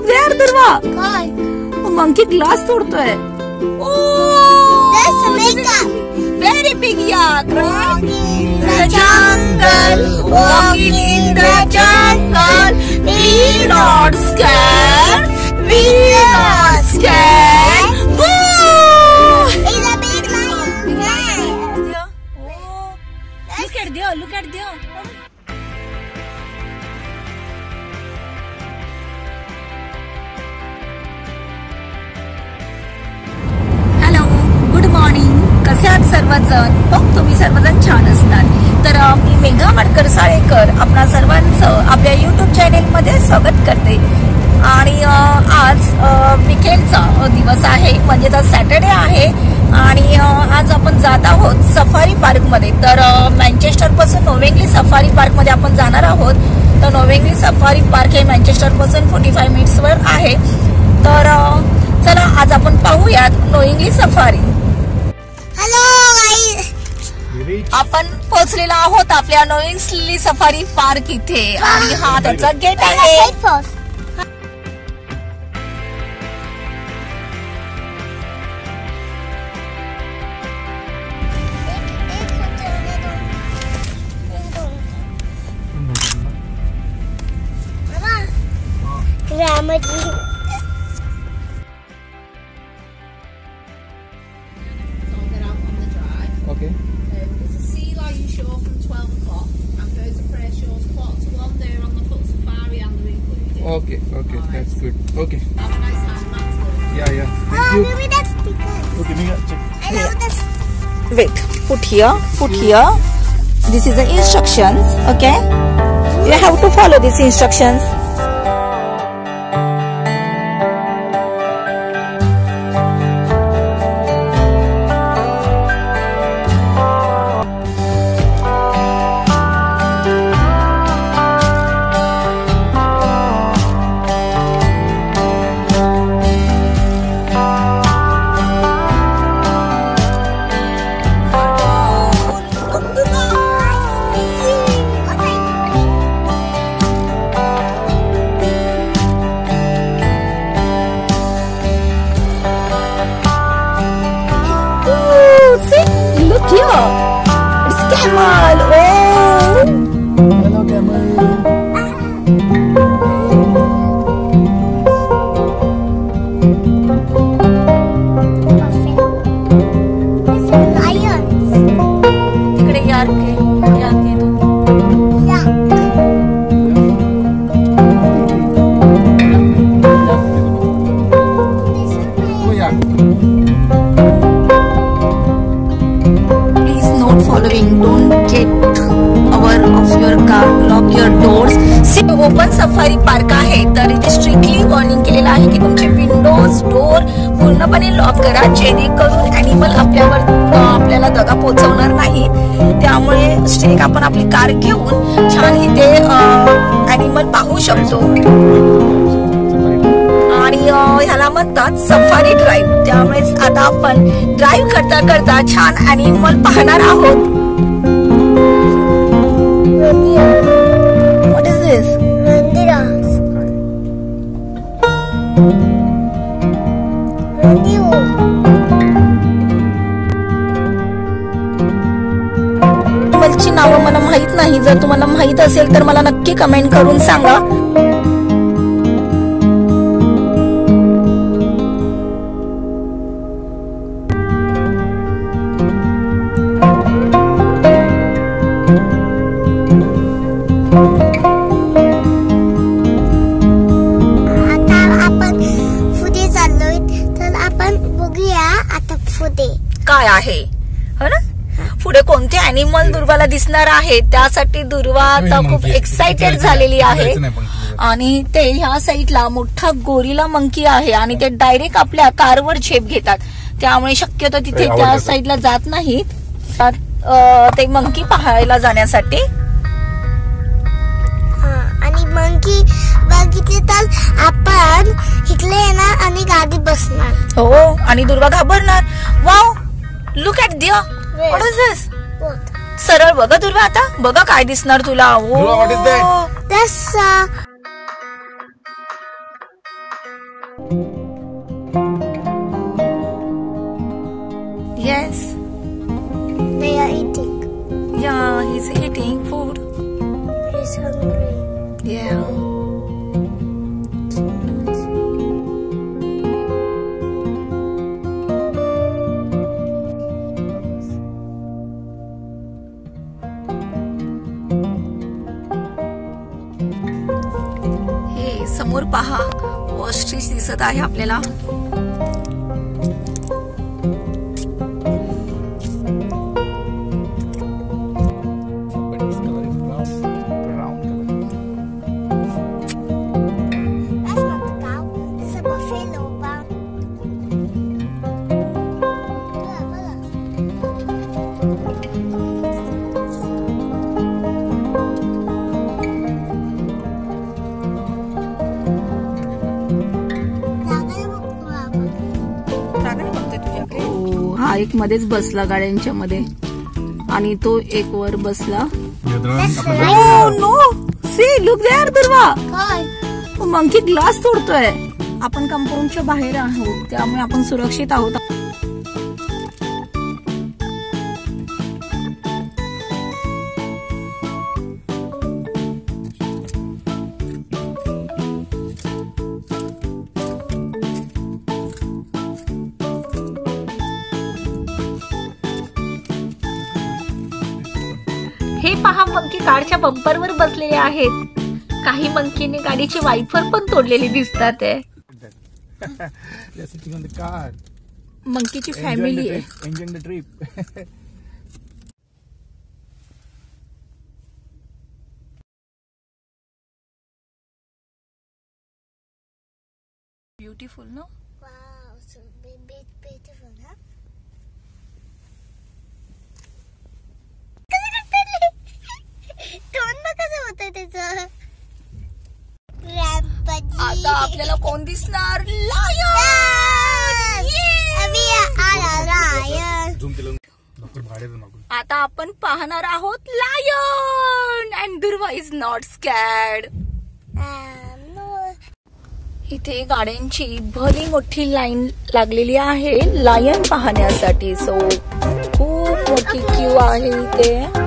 बघ यार Durva, monkey glass तोडतोय. Very big yak, right? In the jungle, walking in the jungle. We not scared. We not scared. Boo! It's a big lion. Look at there. Look at there. कसे आहात सर्वजण? मग तुम्ही सर्वजण छान असणार. तर मी मेघा मडकर साळेकर आपणा सर्वांचं आपल्या YouTube चॅनेल मध्ये स्वागत करते. आणि आज वीकेंडचा दिवस आहे, म्हणजे आज सॅटर्डे आहे. आणि आज आपण जात आहोत सफारी पार्क मध्ये. तर मँचेस्टर पासून नोवेंगली सफारी पार्क मध्ये आपण जाणार आहोत. तर नोवेंगली सफारी पार्क हे मँचेस्टर पासून 45 मिनिट्स वर आहे. तर चला आज आपण पाहूयात नोवेंगली सफारी. आपण पोहोचलेलो आहोत आपल्या नोवेंगली सफारी पार्क इथे. आणि हा त्याचा गेट आहे. Okay. There's a sea lion show from 12 o'clock and birds of prey shows 1:15 there on the foot safari and the included. Okay, okay, that's good. Okay. Have a nice time, Maxwell. Yeah. Thank you. Maybe that's because. Okay, Mega, check. I love this. Wait, put here, put here. This is the instructions, okay? You have to follow these instructions. It's camel. Oh. Hello, camel. तिकडे यार के तू. Don't get out of your car, lock your doors. Open safari park आहे. तर इथे strictly warning केलेलं आहे की तुमचे विंडोज डोर पूर्णपणे लॉक करा, जेणेकरून ॲनिमल आपल्याला दगा पोहोचवणार नाही. त्यामुळे स्ट्रिक आपण आपली कार घेऊन छान इथे ॲनिमल पाहू शकतो. आणि ह्याला म्हणतात सफारी ड्राईव्ह. त्यामुळे आता आपण ड्राईव्ह करता करता छान ॲनिमल पाहणार आहोत. What is this? ची नावं मला माहित नाही. जर तुम्हाला माहित असेल तर मला नक्की कमेंट करून सांगा. काय आहे हो ना, पुढे कोणते ॲनिमल दुर्वाला दिसणार आहे. त्यासाठी दुर्वा आता खूप एक्साइटेड झालेली आहे. आणि ते ह्या साईडला मोठा गोरिला मंकी आहे आणि ते डायरेक्ट आपल्या कारवर झेप घेतात. त्यामुळे शक्यतो तिथे त्या साईडला जात नाहीत ते मंकी पाहायला जाण्यासाठी. आणि मंकी बघितले तर आपण इकडे येणार आणि गाडी बसणार. हो, आणि दुर्वा घाबरणार. वाव, लुक ॲट दिया. What is this? सरळ बघा दुर्वा, आता बघा काय दिसणार तुला. Yes. They are eating. Yeah, he's eating food. He's hungry. Yeah. हे समोर पहा, ऑस्ट्रिच दिसत आहे आपल्याला. But his color is brown color. That's not a cow. It's a buffalo. हा एक मध्येच बसला गाड्यांच्या मध्ये आणि तो एक वर बसला. Oh no! See, look there, Durva. Monkey glass तोडतोय. आपण कंपाऊंडच्या बाहेर आहोत, त्यामुळे आपण सुरक्षित आहोत. हे पहा, मंकी कारच्या बंपरवर बसलेले आहेत. काही मंकीने गाडीचे वायफर पण तोडलेले दिसतात आहे. They're sitting on the car. मंकीची फॅमिली आहे. Enjoying the trip. ब्युटिफुल ना. Wow, so beautiful, huh? तोंड बघ कसं होतंय त्याचं. आता आपल्याला कोण दिसणार? लायन. आता आपण पाहणार आहोत लायन. अँड दुर्वा इज नॉट स्कॅर्ड. इथे गाड्यांची भली मोठी लाईन लागलेली आहे लायन पाहण्यासाठी. सो खूप मोठी क्यू आहे इथे.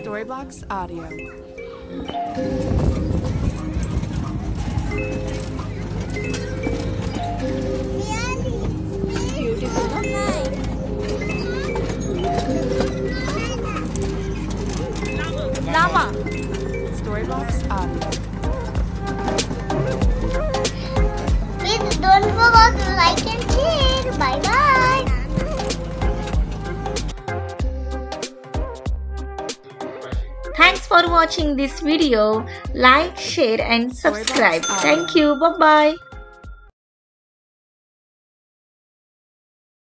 Storyblocks Audio. Thanks for watching this video. Like, share and subscribe. Thank you. Bye bye.